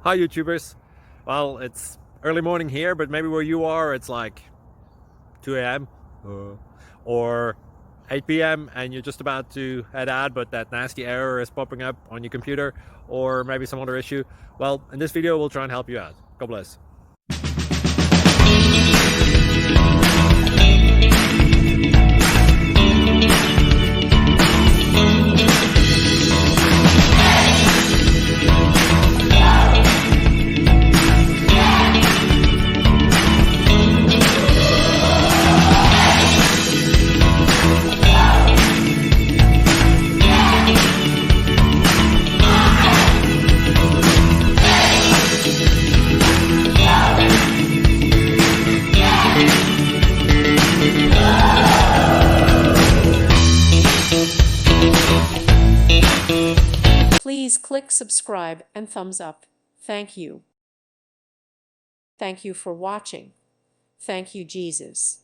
Hi YouTubers. Well, it's early morning here, but maybe where you are it's like 2 a.m. Or 8 p.m. and you're just about to head out, but that nasty error is popping up on your computer, or maybe some other issue. Well, in this video we'll try and help you out. God bless. Please click subscribe and thumbs up. Thank you. Thank you for watching. Thank you, Jesus.